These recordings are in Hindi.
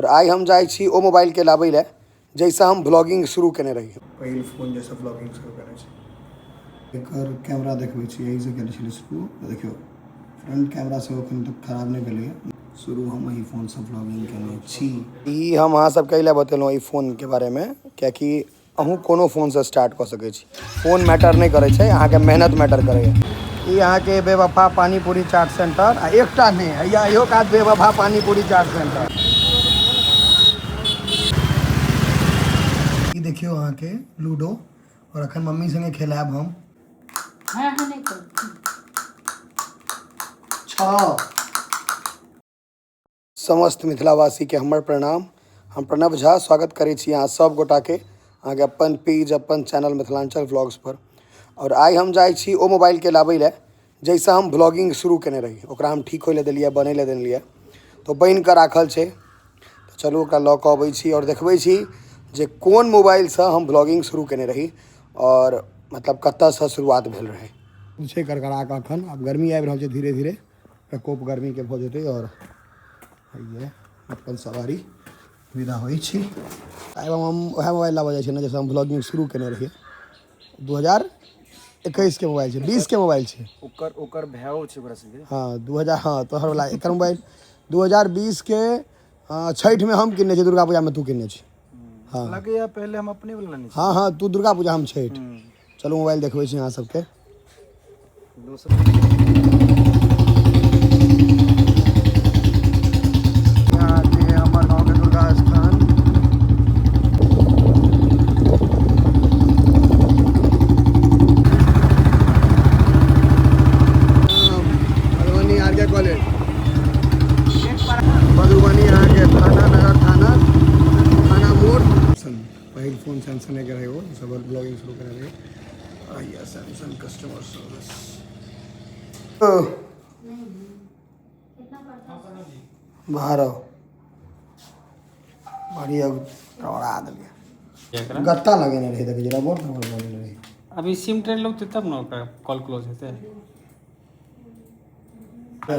और आई हम जाए छी ओ मोबाइल के लाबै ले जैसा हम ब्लॉगिंग शुरू केने रही। पहिल फोन जैसा ब्लॉगिंग शुरू केने छी। एकर कैमरा देखबै छी, यही से केने छी शुरू। देखियो फ्रंट कैमरा से अखन तक खराब नहीं भेलै है। शुरू हम यही फोन से ब्लॉगिंग केने छी। ई हम अहाँ सब कैला बतेलहुँ ई फोन के बारे में, कियाकि अहूँ कोनो फोन से स्टार्ट कर सकै छी। फोन मैटर नहीं करे छै, अहाँ के मेहनत मैटर करे। ई अहाँ के बेवफा पानी पूरी चाट सेंटर आ एकटा नहीं है, या इहो कात बेवफा पानी पूरी चाट सेंटर। ई देखियो अहाँ के लूडो, और अखन मम्मी संगे खेलाब हम। हाँ नहीं कर। समस्त मिथिलावासी के हमर प्रणाम। हम प्रणव झा स्वागत करै छी अहाँ सब गोटा के अहाँ के अपन पेज अपन चैनल मिथिलांचल व्लॉग्स पर। और आई हम जाए छी ओ मोबाइल के लाबै ले जैसा हम ब्लॉगिंग शुरू केने रही। ओकरा हम ठीक होय ले देलिए, बनै ले देलिए, तो बन के राखल छै। तो चलू ओकरा लऽ कऽ अबै छी और देखबै छी जे कोन मोबाइल से हम ब्लॉगिंग शुरू केने रही और मतलब कतऽ से शुरुआत भेल रहै। छै करकरा कऽ अखन आब गर्मी आबि रहल छै, धीरे धीरे प्रकोप गर्मी के भऽ जेतै और ये अपन सवारी विदा होइ छी। आइ हम वह मोबाइल लाबऽ जाइ छी ने जैसे हम ब्लॉगिंग शुरू केने रहिए। 2021 के मोबाइल छै, 20 के मोबाइल छै। ओकर भाव छै ओकरा संगे। हाँ 2000, हाँ तोहर वाला एकर मोबाइल 2020 के छठ में हम किने छी, दुर्गा पूजा में तू किने छी। हाँ लगे या पहले हम अपने वाला नहीं। हाँ हाँ तू दुर्गा पूजा हम छठ। चलो मोबाइल देखबै छी अहाँ सबके। पहिल फोन सैमसंग के रहे हो, सब ब्लॉगिंग शुरू कर रहे हैं। आइए सैमसंग कस्टमर सर्विस। बाहर आओ, बढ़िया रौड़ा दिलिए। गत्ता लगे नहीं रही, देखिए जरा बोल रही। अभी सिम ट्रेन लगते तब ना ओकरा कॉल क्लोज हेतै।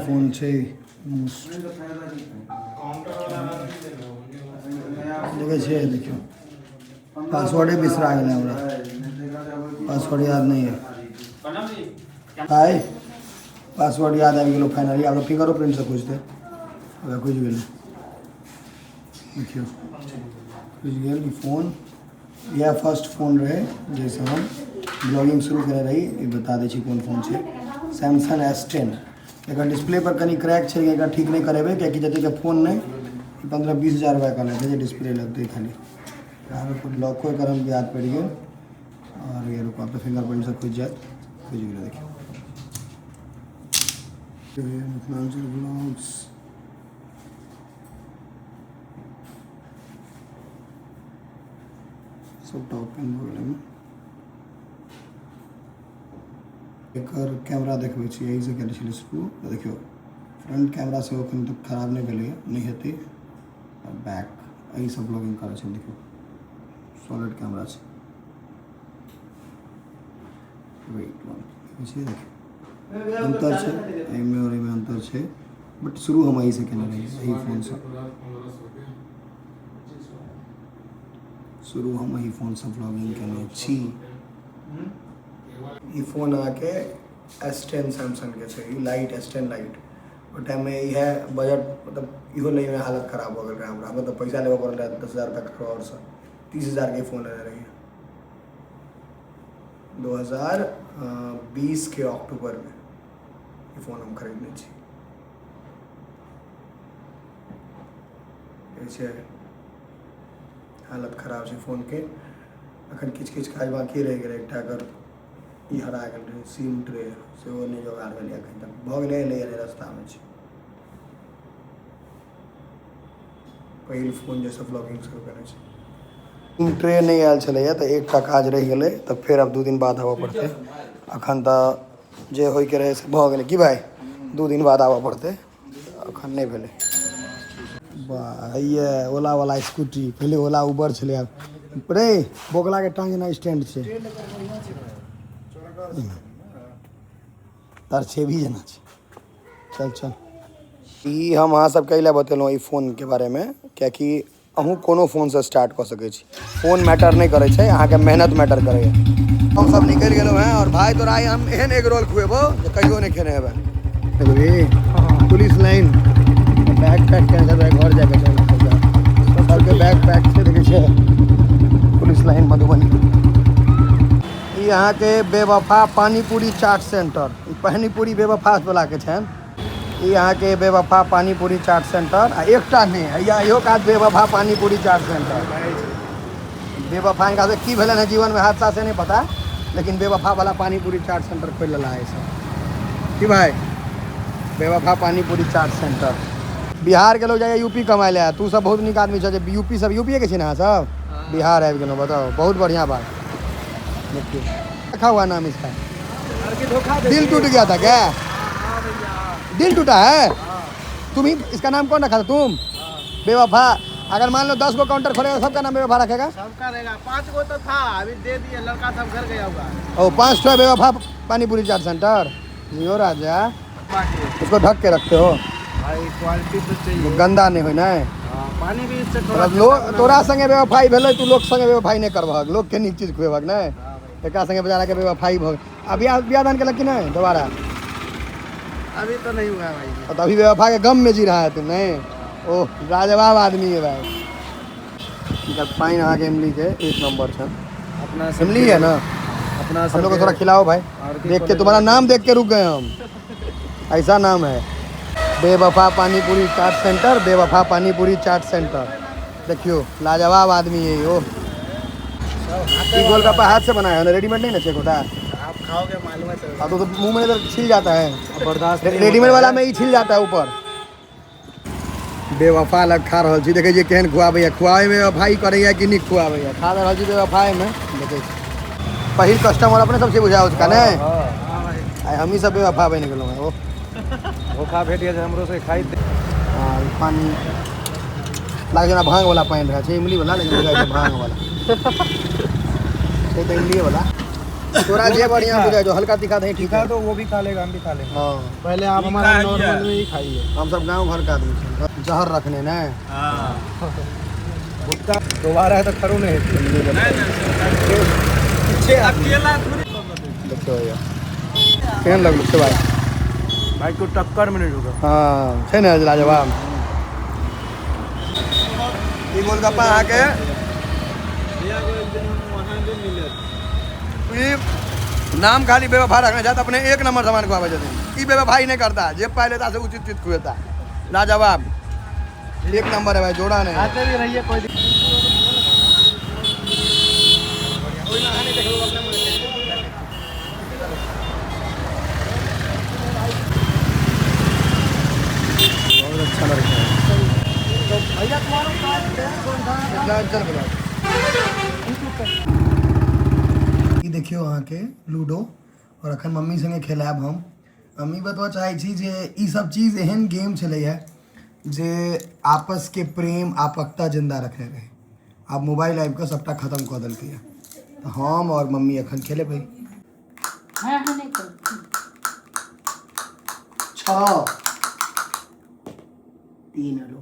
फोन छै देखे छिए, देखियो पासवर्डे बिसरा गेल हमरा, पासवर्ड याद नहीं है। हाय पासवर्ड याद आबि गेलो फाइनली। आब फिंगर प्रिंट से खोजते, अब खोज गेल। देखियो खोज गेल ई फोन। यह फर्स्ट फोन रहे जैसे हम ब्लॉगिंग शुरू करे रही। ये बता दै छी कोन फोन छै, सैमसंग S10। एक डिस्प्ले पर कनी क्रैक छै, एक ठीक नहीं करेबे कियाकि जते के फोन नहीं 15-20 हज़ार रुपया का लगे छै डिस्प्ले लगते खाली। लॉको एकर हम याद पड़ गए। और ये रुको, आप फिंगरप्रिंट से खुज जाए, खुज गए। देखिए मिथिलांचल व्लॉग्स सब टॉप पेन हो गेल। एकर कैमरा देखबै छी, यही से केने छी शुरू। देखियो फ्रंट कैमरा से अखन तक खराब नहीं भेलै है, नहीं हेतै। और बैक यही सब ब्लॉगिंग करे छै। देखियो सॉलिड कैमरा छै। वेट वन छै, देखियो अंतर छै एमे और एमे अंतर छै, बट शुरू हम यही से केने रही। यही फोन से शुरू हम यही फोन से ब्लॉगिंग केने छी। ई फोन आके S10 सैमसंग के छै, ई लाइट S10 लाइट। ओ टाइम में यह बजट मतलब इहो नहीं में हालत खराब हो गई रहा हमरा, मतलब पैसा लेबऽ पड़ल रहा 10,000 तक और से 30,000 के फोन लेने रही 2020 के अक्टूबर में। ये फोन हम खरीदने छी। ऐसे हालत खराब छै फोन के। अखन किछ किछ काज बाकी रह गए। एकटा अगर ई हरा गेल रहे सिम ट्रे से वो नहीं जोगाड़ भेलै, अखन तक भऽ गेलै ले रास्ता में छै। पहिल फोन जैसे ब्लॉगिंग शुरू करे छै। सिम ट्रे नहीं आयल छलैया तो एकटा काज रह गेलै, तो फिर अब 2 दिन बाद आबऽ पड़तै। अखन तऽ जे होय के रहे से भऽ गेलै कि भाई 2 दिन बाद आबऽ पड़तै, अखन नहीं भेलै। वाह ये ओला वाला स्कूटी, पहले ओला उबर छलै, अब रे बोगला के टांग ना स्टैंड छै। तार छे भी जना छै। चल चल ई हम अहाँ सब कैला बतेलहुँ ई फोन के बारे में, कियाकि अहूँ कोनो फोनसँ स्टार्ट कऽ सकै छी। फोन मैटर नहीं करे छै, अहाँके मेहनत मैटर करैए। हम सब निकलि गेलहुँ हैं और भाई तोरा हम एहन एग रोल खुएबो जे कहियो नहीं खेने हेबै। देखबी पुलिस लाइन बैग पैक केने छै, घर जाके चल सबके बैग पैक छै, देखै छै पुलिस लाइन मधुबनी। ई अहाँके बेवफा पानीपूरी चाट सेंटर, पानीपूरी बेवफा वाला के छनि। ई अहाँके बेवफा पानीपूरी चाट सेंटर आ एकटा नहीं या इहो काज बेवफा पानीपूरी चाट सेंटर। बेवफा इनका से की भेलन है जीवन में हादसा से नहीं पता, लेकिन बेवफा वाला पानीपूरी चाट सेंटर खोल लेला है सब। की भाई बेवफा पानीपूरी चाट सेंटर। बिहार के लोग जाइए यूपी कमाए ले, तू सब बहुत निक आदमी छ, यूपी सब यूपी के छी ना सब, बिहार आबि गेलहुँ। बताओ बहुत बढ़िया बात। देखिए रखा हुआ नाम इसका। दिल टूट गया था क्या? दिल टूटा है? तुम ही इसका नाम कौन रखा था? तुम बेवफा। अगर मान लो 10 गो काउंटर खोलेगा सबका नाम बेवफा रखेगा? सबका रहेगा। 5 गो तो था, अभी दे दिए, लड़का सब घर गया हुआ। ओ 5 ठो बेवफा पानीपूरी चाट सेंटर। जियो राजा, उसको ढक के रखते हो भाई, क्वालिटी तो चाहिए, गंदा नहीं हो ना। पानी भी इससे थोड़ा लोग तोरा संगे बेवफाई भेलै, तू लोग संगे बेवफाई नहीं करबहक, लोग के नीक चीज खुएबहक नहीं। एकरा संगे बेचारा के बेवफाई भऽ। अब बियाह दान केलक कि नहीं दोबारा? अभी तो नहीं हुआ भाई। तो अभी बेवफा के गम में जी रहा है तू नहीं? ओह लाजवाब आदमी है भाई। पाइन अहाँ के इमली के 1 नंबर है। अपना इमली है ना, अपना हम लोग को थोड़ा खिलाओ भाई। देख के तुम्हारा नाम देख के रुक गए हम, ऐसा नाम है बेवफा पानीपूरी चाट सेंटर। बेवफा पानीपूरी चाट सेंटर देखियो लाजवाब आदमी है यो। गोलगप्पा हाथ से बनाया है ना, रेडीमेड नहीं ना चेक होता। आप खाओगे मालूम है अब तो मुंह में इधर छिल जाता है, बर्दाश्त। रेडीमेड वाला में ही छिल जाता है ऊपर। बेवफा लग खा रहा छी, देखे केहन खुआबैया, खुआबे में बेवफाई करैया कि नहीं खुआबैया। खा रहा छी बेवफाई में देखे पहिल कस्टमर अपने सबसे बुझा उसका नहीं। आइ हम ही सब बेवफा बन गेलहुँ हैं। वो धोखा भेट गया हमरो से खाई। हाँ पानी लागे ना भांग वाला पानी रहा इमली वाला, लेकिन बुझाइ छै भांग वाला तो इमली वाला। तोरा जे बढ़िया बुझाइ जो हल्का तीखा दही ठीक है तो वो भी खा लेगा, हम भी खा लेंगे। हाँ पहले आप हमारा नॉर्मल में ही खाइए। हम सब गांव घर का आदमी छे, जहर रखने न गुटका दोबारा है तो खरू नहीं। देखो भैया केहन लगल छै भाई? भाई को टक्कर में नहीं ढुका। हाँ छै ने लाजवाब। ई गोलगप्पा अहाँके नाम खाली बेवफा रखना चाहता, अपने 1 नंबर सामान खुआबे छथिन। ई बेवफाई नहीं करता, जे पाइ लेता से उचित चीज खुएता। लाजवाब 1 नंबर है भाई, जोड़ा नहीं। आते भी रहिए कोई दिक्कत। बहुत अच्छा लग रहा है। तो भैया तुम्हारा चल ई देखियो अहाँ के लूडो और अखन मम्मी संगे खेलाब हम। मम्मी बतबऽ चाहै छी जे ई सब चीज एहन गेम छलै है जे आपस के प्रेम आपकता जिंदा रखने रहे। आब मोबाइल आबि कऽ सबटा खत्म कऽ देलकै है। तो हम और मम्मी अखन खेलेबै। हाँ हाँ नहीं कर। 6 3 हेलो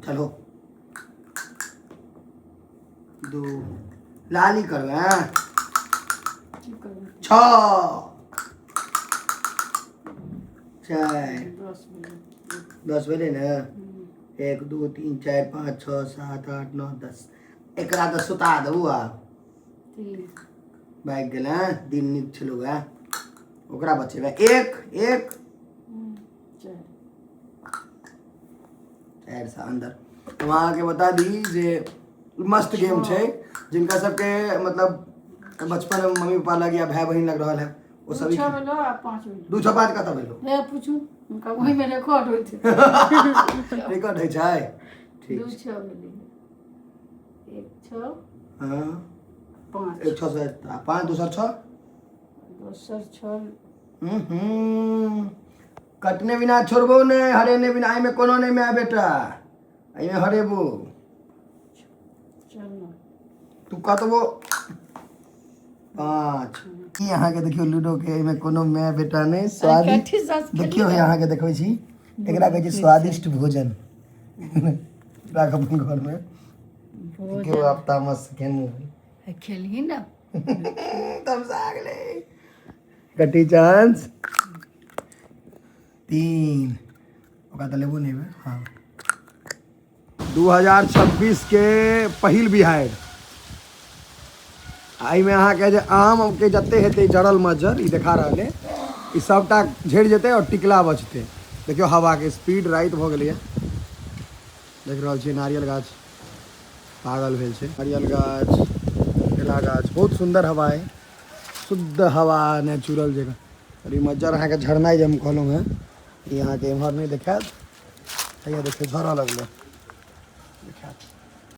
चलो 2 लाली करबै 6 4 10 भेलै ने 1 2 3 4 5 6 7 8 9 10। एकरा तऽ सुता देबू आ भागि गेलै। दिन नीक छलौ गे, ओकरा बचेबै। 1 4 से अंदर। तो वहाँ के बता दी जे मस्त गेम छै, जिनका सबके मतलब बचपन में मम्मी पापा लग या भाई बहन लग रहा है वो सभी 2 भेलो आ 5 भेलो। 2 6 5 कतऽ भेलो? ले पूछू उनका वही में रिकॉर्ड होइत है। रिकॉर्ड है छै? ठीक 2 6 भेलै 1 6 हां 5 1 6 से 5 2 6 दोसर 6 कटने बिना छोड़बो नहीं, हरेने बिना। आई में कोनो नहीं मैं बेटा, आई में हरेबो। चलो तू कतबो 5 की यहाँ के देखियो लूडो के में कोनो मैं बेटा नहीं। स्वाद देखियो यहाँ के देखबै छी एकरा कहै छै स्वादिष्ट भोजन राख अपन घर में केओ आप तामस खेन खेलही ना तब से आ गेले कटी चांस 3 ओका त लेबो नहीं बे हाँ 2026 के पहिल बिहार आई में अहाँ के जे आम के जते हेतै जड़ल मज्जर ई देखा रहल है ई सबटा झड़ जेतै और टिकला बचतै देखियो हवा के स्पीड राइट भ गेलै देख रहल छी नारियल गाछ पागल भेल छै नारियल गाछ केला गाछ बहुत सुंदर हवा है शुद्ध हवा नेचुरल जगह और ई मज्जर अहाँ के झड़नाइ जे हम कहलहुँ हैं ई अहाँ के एम्हर नहीं देखायत हैया देखियो झड़ऽ लगलै देखायत